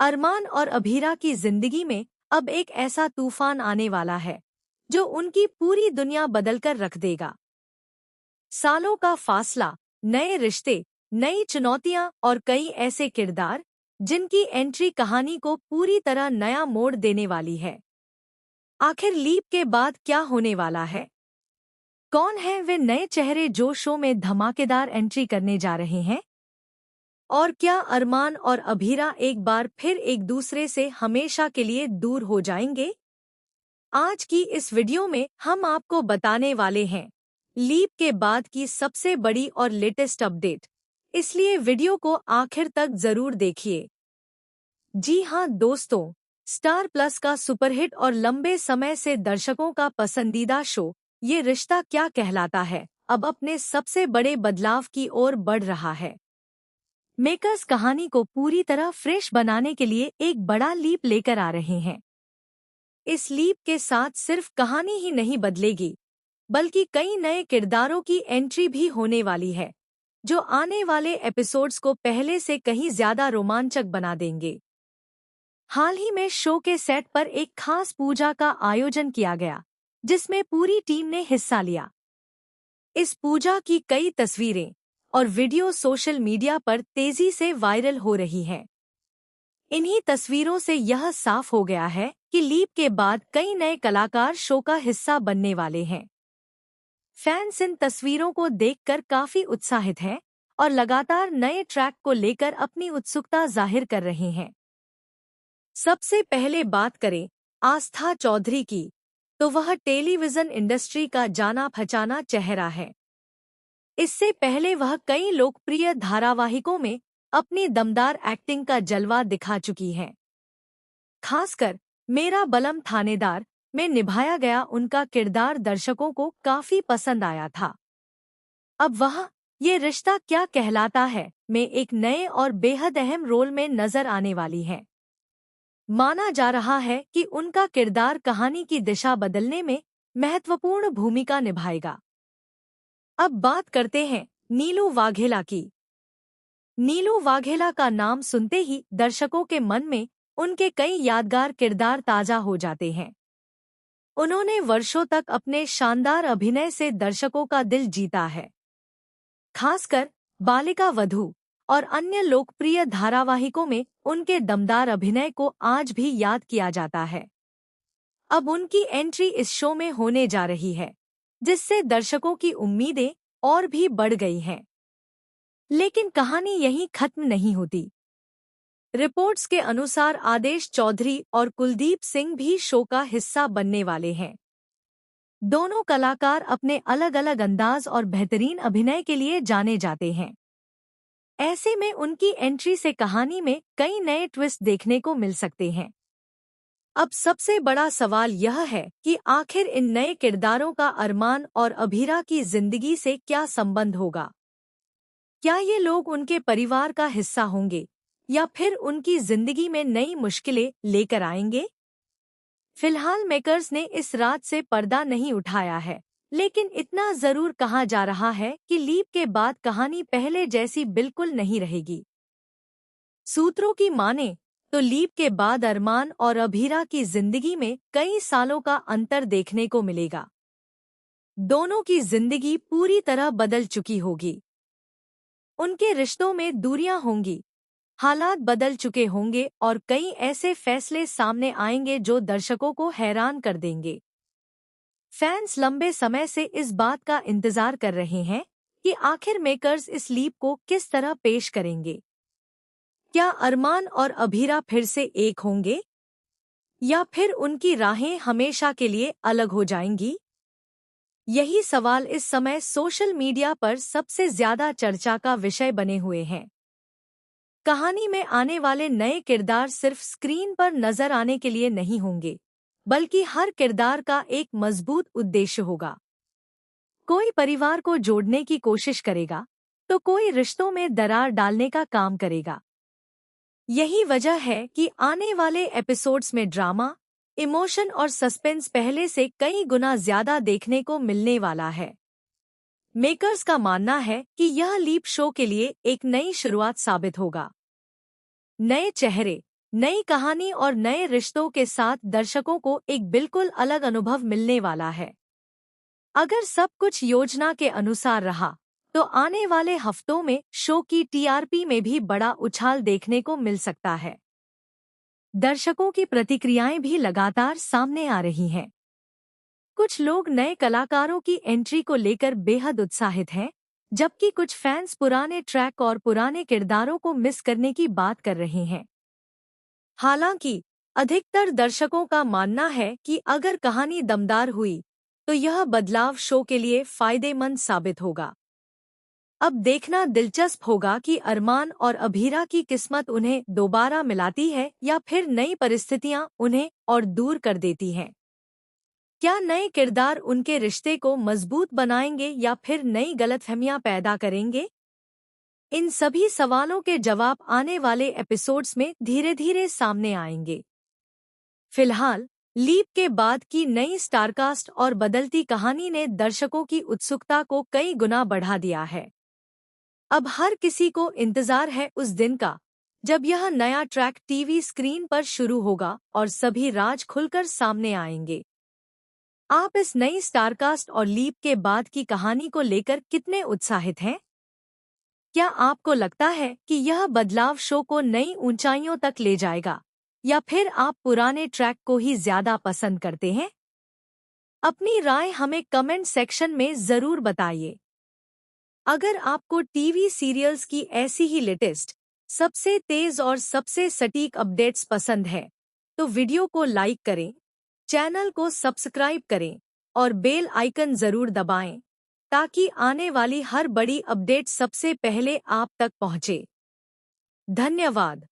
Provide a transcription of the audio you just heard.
अरमान और अभीरा की जिंदगी में अब एक ऐसा तूफान आने वाला है जो उनकी पूरी दुनिया बदलकर रख देगा। सालों का फासला, नए रिश्ते, नई चुनौतियां और कई ऐसे किरदार जिनकी एंट्री कहानी को पूरी तरह नया मोड़ देने वाली है। आखिर लीप के बाद क्या होने वाला है? कौन है वे नए चेहरे जो शो में धमाकेदार एंट्री करने जा रहे हैं? और क्या अरमान और अभीरा एक बार फिर एक दूसरे से हमेशा के लिए दूर हो जाएंगे? आज की इस वीडियो में हम आपको बताने वाले हैं लीप के बाद की सबसे बड़ी और लेटेस्ट अपडेट, इसलिए वीडियो को आखिर तक जरूर देखिए। जी हां दोस्तों, स्टार प्लस का सुपरहिट और लंबे समय से दर्शकों का पसंदीदा शो ये रिश्ता क्या कहलाता है अब अपने सबसे बड़े बदलाव की ओर बढ़ रहा है। मेकर्स कहानी को पूरी तरह फ्रेश बनाने के लिए एक बड़ा लीप लेकर आ रहे हैं। इस लीप के साथ सिर्फ कहानी ही नहीं बदलेगी, बल्कि कई नए किरदारों की एंट्री भी होने वाली है, जो आने वाले एपिसोड्स को पहले से कहीं ज्यादा रोमांचक बना देंगे। हाल ही में शो के सेट पर एक खास पूजा का आयोजन किया गया, जिसमें पूरी टीम ने हिस्सा लिया। इस पूजा की कई तस्वीरें और वीडियो सोशल मीडिया पर तेजी से वायरल हो रही हैं। इन्हीं तस्वीरों से यह साफ हो गया है कि लीप के बाद कई नए कलाकार शो का हिस्सा बनने वाले हैं। फैंस इन तस्वीरों को देखकर काफी उत्साहित हैं और लगातार नए ट्रैक को लेकर अपनी उत्सुकता जाहिर कर रहे हैं। सबसे पहले बात करें आस्था चौधरी की, तो वह टेलीविजन इंडस्ट्री का जाना पहचाना चेहरा है। इससे पहले वह कई लोकप्रिय धारावाहिकों में अपनी दमदार एक्टिंग का जलवा दिखा चुकी हैं। खासकर मेरा बलम थानेदार में निभाया गया उनका किरदार दर्शकों को काफी पसंद आया था। अब वह ये रिश्ता क्या कहलाता है में एक नए और बेहद अहम रोल में नजर आने वाली हैं। माना जा रहा है कि उनका किरदार कहानी की दिशा बदलने में महत्वपूर्ण भूमिका निभाएगा। अब बात करते हैं नीलू वाघेला की। नीलू वाघेला का नाम सुनते ही दर्शकों के मन में उनके कई यादगार किरदार ताजा हो जाते हैं। उन्होंने वर्षों तक अपने शानदार अभिनय से दर्शकों का दिल जीता है। खासकर बालिका वधू और अन्य लोकप्रिय धारावाहिकों में उनके दमदार अभिनय को आज भी याद किया जाता है। अब उनकी एंट्री इस शो में होने जा रही है, जिससे दर्शकों की उम्मीदें और भी बढ़ गई हैं। लेकिन कहानी यहीं खत्म नहीं होती। रिपोर्ट्स के अनुसार आदेश चौधरी और कुलदीप सिंह भी शो का हिस्सा बनने वाले हैं। दोनों कलाकार अपने अलग अलग अंदाज और बेहतरीन अभिनय के लिए जाने जाते हैं। ऐसे में उनकी एंट्री से कहानी में कई नए ट्विस्ट देखने को मिल सकते हैं। अब सबसे बड़ा सवाल यह है कि आखिर इन नए किरदारों का अरमान और अभीरा की जिंदगी से क्या संबंध होगा? क्या ये लोग उनके परिवार का हिस्सा होंगे या फिर उनकी जिंदगी में नई मुश्किलें लेकर आएंगे? फिलहाल मेकर्स ने इस रात से पर्दा नहीं उठाया है, लेकिन इतना जरूर कहा जा रहा है कि लीप के बाद कहानी पहले जैसी बिल्कुल नहीं रहेगी। सूत्रों की माने तो लीप के बाद अरमान और अभीरा की जिंदगी में कई सालों का अंतर देखने को मिलेगा। दोनों की जिंदगी पूरी तरह बदल चुकी होगी। उनके रिश्तों में दूरियां होंगी, हालात बदल चुके होंगे और कई ऐसे फैसले सामने आएंगे जो दर्शकों को हैरान कर देंगे। फैंस लंबे समय से इस बात का इंतजार कर रहे हैं कि आखिर मेकर्स इस लीप को किस तरह पेश करेंगे। क्या अरमान और अभीरा फिर से एक होंगे या फिर उनकी राहें हमेशा के लिए अलग हो जाएंगी? यही सवाल इस समय सोशल मीडिया पर सबसे ज्यादा चर्चा का विषय बने हुए हैं। कहानी में आने वाले नए किरदार सिर्फ स्क्रीन पर नजर आने के लिए नहीं होंगे, बल्कि हर किरदार का एक मजबूत उद्देश्य होगा। कोई परिवार को जोड़ने की कोशिश करेगा, तो कोई रिश्तों में दरार डालने का काम करेगा। यही वजह है कि आने वाले एपिसोड्स में ड्रामा, इमोशन और सस्पेंस पहले से कई गुना ज्यादा देखने को मिलने वाला है। मेकर्स का मानना है कि यह लीप शो के लिए एक नई शुरुआत साबित होगा। नए चेहरे, नई कहानी और नए रिश्तों के साथ दर्शकों को एक बिल्कुल अलग अनुभव मिलने वाला है। अगर सब कुछ योजना के अनुसार रहा, तो आने वाले हफ्तों में शो की टीआरपी में भी बड़ा उछाल देखने को मिल सकता है। दर्शकों की प्रतिक्रियाएं भी लगातार सामने आ रही हैं। कुछ लोग नए कलाकारों की एंट्री को लेकर बेहद उत्साहित हैं, जबकि कुछ फैंस पुराने ट्रैक और पुराने किरदारों को मिस करने की बात कर रहे हैं। हालांकि अधिकतर दर्शकों का मानना है कि अगर कहानी दमदार हुई, तो यह बदलाव शो के लिए फायदेमंद साबित होगा। अब देखना दिलचस्प होगा कि अरमान और अभीरा की किस्मत उन्हें दोबारा मिलाती है या फिर नई परिस्थितियां उन्हें और दूर कर देती हैं। क्या नए किरदार उनके रिश्ते को मजबूत बनाएंगे या फिर नई गलतफहमियां पैदा करेंगे? इन सभी सवालों के जवाब आने वाले एपिसोड्स में धीरे-धीरे सामने आएंगे। फिलहाल, लीप के बाद की नई स्टारकास्ट और बदलती कहानी ने दर्शकों की उत्सुकता को कई गुना बढ़ा दिया है। अब हर किसी को इंतजार है उस दिन का, जब यह नया ट्रैक टीवी स्क्रीन पर शुरू होगा और सभी राज खुलकर सामने आएंगे। आप इस नई स्टारकास्ट और लीप के बाद की कहानी को लेकर कितने उत्साहित हैं? क्या आपको लगता है कि यह बदलाव शो को नई ऊंचाइयों तक ले जाएगा, या फिर आप पुराने ट्रैक को ही ज्यादा पसंद करते हैं? अपनी राय हमें कमेंट सेक्शन में जरूर बताइए। अगर आपको टीवी सीरियल्स की ऐसी ही लेटेस्ट, सबसे तेज और सबसे सटीक अपडेट्स पसंद है, तो वीडियो को लाइक करें, चैनल को सब्सक्राइब करें और बेल आइकन जरूर दबाएं, ताकि आने वाली हर बड़ी अपडेट सबसे पहले आप तक पहुंचे। धन्यवाद।